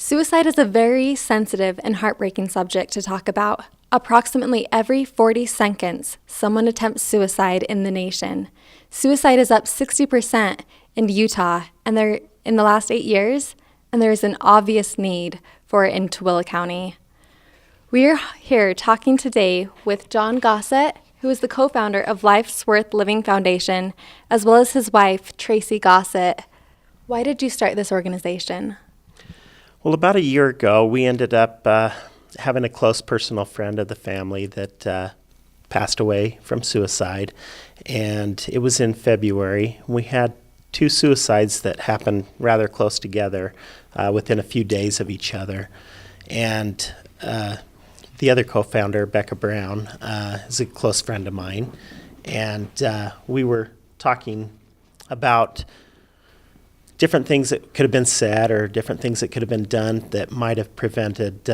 Suicide is a very sensitive and heartbreaking subject to talk about. Approximately every 40 seconds, someone attempts suicide in the nation. Suicide is up 60% in Utah, and they're in the last 8 years, and there is an obvious need for it in Tooele County. We are here talking today with Jon Gossett, who is the co-founder of Life's Worth Living Foundation, as well as his wife, Tracy Gossett. Why did you start this organization? Well, about a year ago, we ended up having a close personal friend of the family that passed away from suicide, and it was in February. We had 2 suicides that happened rather close together within a few days of each other, and the other co-founder, Becca Brown, is a close friend of mine, and we were talking about different things that could have been said or different things that could have been done that might have prevented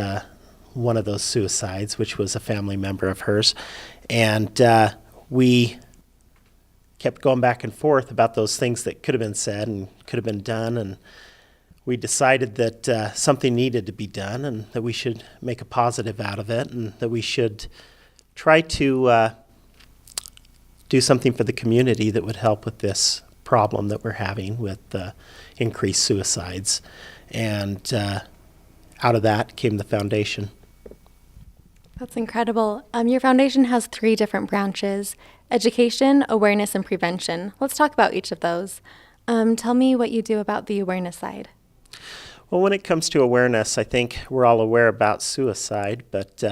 one of those suicides, which was a family member of hers. And we kept going back and forth about those things that could have been said and could have been done. And we decided that something needed to be done and that we should make a positive out of it and that we should try to do something for the community that would help with this problem that we're having with increased suicides. And out of that came the foundation. That's incredible. Your foundation has 3 different branches: education, awareness, and prevention. Let's talk about each of those. Tell me what you do about the awareness side. Well, when it comes to awareness, I think we're all aware about suicide, but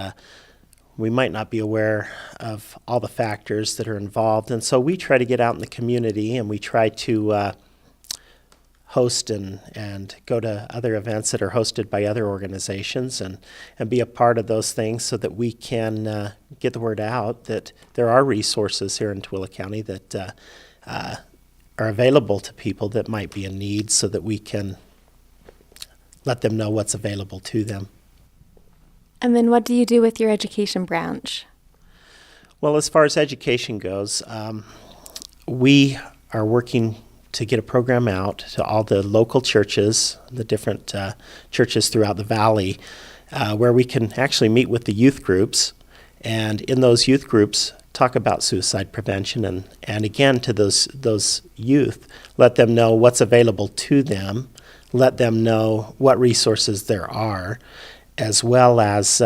we might not be aware of all the factors that are involved. And so we try to get out in the community and we try to host and go to other events that are hosted by other organizations and be a part of those things so that we can get the word out that there are resources here in Tooele County that are available to people that might be in need so that we can let them know what's available to them. And then what do you do with your education branch? Well, as far as education goes, we are working to get a program out to all the local churches, the different churches throughout the valley, where we can actually meet with the youth groups, and in those youth groups talk about suicide prevention, and again to those youth, let them know what's available to them, let them know what resources there are, as well as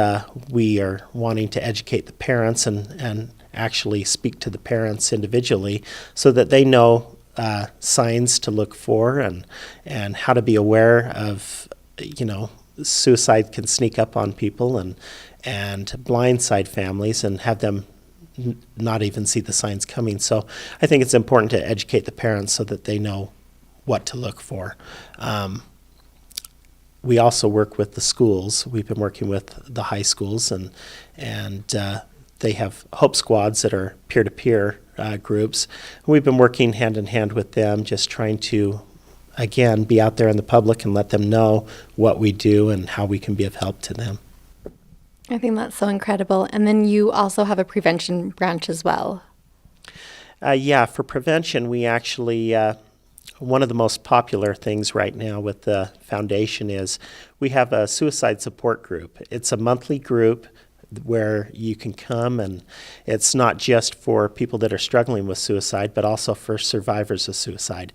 we are wanting to educate the parents and actually speak to the parents individually so that they know signs to look for and how to be aware of, suicide can sneak up on people and blindside families and have them not even see the signs coming. So I think it's important to educate the parents so that they know what to look for. We also work with the schools. We've been working with the high schools, and they have Hope Squads that are peer-to-peer groups. We've been working hand in hand with them, just trying to, again, be out there in the public and let them know what we do and how we can be of help to them. I think that's so incredible. And then you also have a prevention branch as well. Yeah, for prevention, we actually... one of the most popular things right now with the foundation is we have a suicide support group. It's a monthly group where you can come, and it's not just for people that are struggling with suicide, but also for survivors of suicide,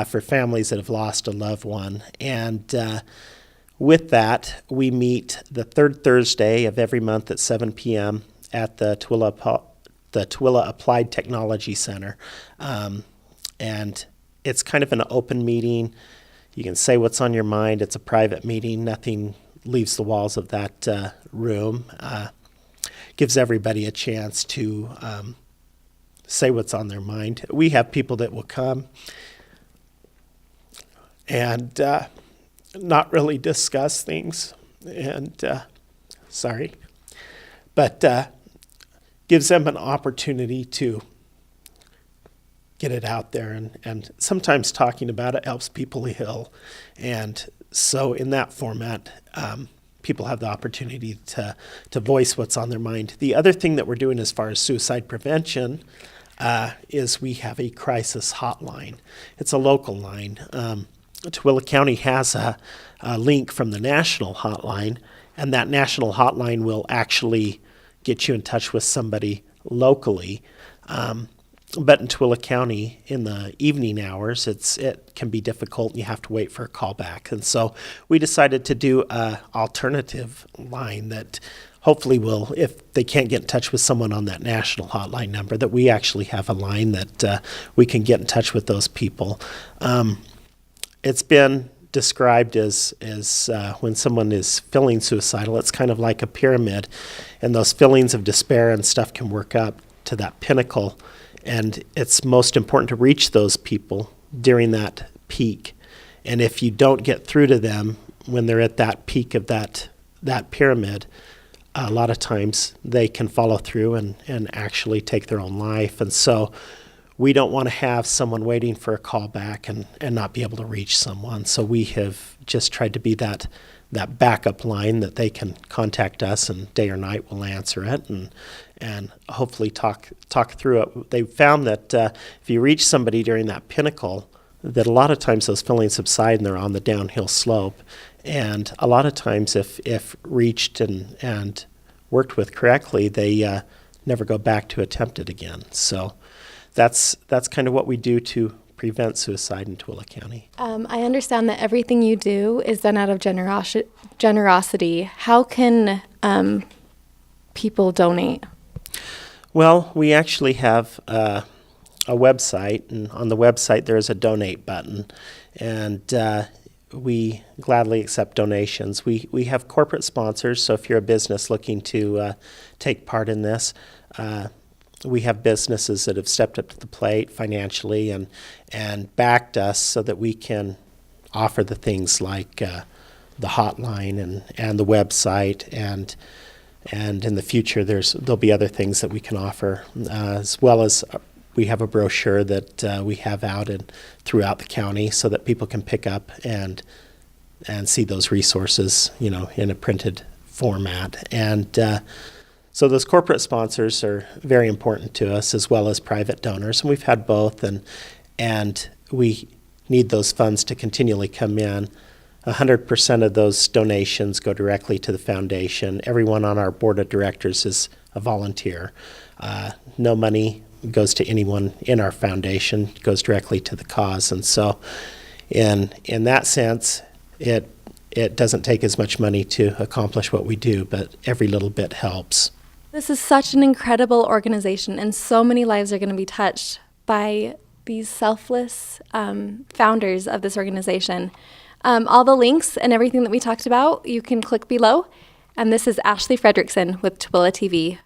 for families that have lost a loved one. And with that, we meet the 3rd Thursday of every month at 7 p.m. at the Tooele Applied Technology Center. And it's kind of an open meeting. You can say what's on your mind. It's a private meeting. Nothing leaves the walls of that room. Gives everybody a chance to say what's on their mind. We have people that will come and not really discuss things. And but gives them an opportunity to get it out there, and sometimes talking about it helps people heal. And so in that format, people have the opportunity to voice what's on their mind. The other thing that we're doing as far as suicide prevention is we have a crisis hotline. It's a local line. Tooele County has a link from the national hotline, and that national hotline will actually get you in touch with somebody locally. But in Tooele County, in the evening hours, it can be difficult, and you have to wait for a call back. And so we decided to do an alternative line that hopefully will, if they can't get in touch with someone on that national hotline number, that we actually have a line that we can get in touch with those people. It's been described as when someone is feeling suicidal, it's kind of like a pyramid, and those feelings of despair and stuff can work up to that pinnacle. And it's most important to reach those people during that peak. And if you don't get through to them when they're at that peak of that pyramid, a lot of times they can follow through and actually take their own life. And so we don't want to have someone waiting for a call back and not be able to reach someone. So we have just tried to be that backup line that they can contact us, and day or night we'll answer it and hopefully talk through it. They found that if you reach somebody during that pinnacle, that a lot of times those feelings subside and they're on the downhill slope. And a lot of times if reached and worked with correctly, they never go back to attempt it again. So that's kind of what we do to prevent suicide in Tooele County. I understand that everything you do is done out of generosity. How can people donate? Well, we actually have a website, and on the website there is a donate button, and we gladly accept donations. We have corporate sponsors, so if you're a business looking to take part in this, we have businesses that have stepped up to the plate financially and backed us so that we can offer the things like the hotline and the website, and in the future there'll be other things that we can offer, as well as we have a brochure that we have out throughout the county so that people can pick up and see those resources, in a printed format. And so those corporate sponsors are very important to us, as well as private donors, and we've had both, and we need those funds to continually come in. 100% of those donations go directly to the foundation. Everyone on our board of directors is a volunteer. No money goes to anyone in our foundation. It goes directly to the cause. And so in that sense, it doesn't take as much money to accomplish what we do, but every little bit helps. This is such an incredible organization, and so many lives are going to be touched by these selfless founders of this organization. All the links and everything that we talked about, you can click below. And this is Ashley Frederickson with TooeleTV.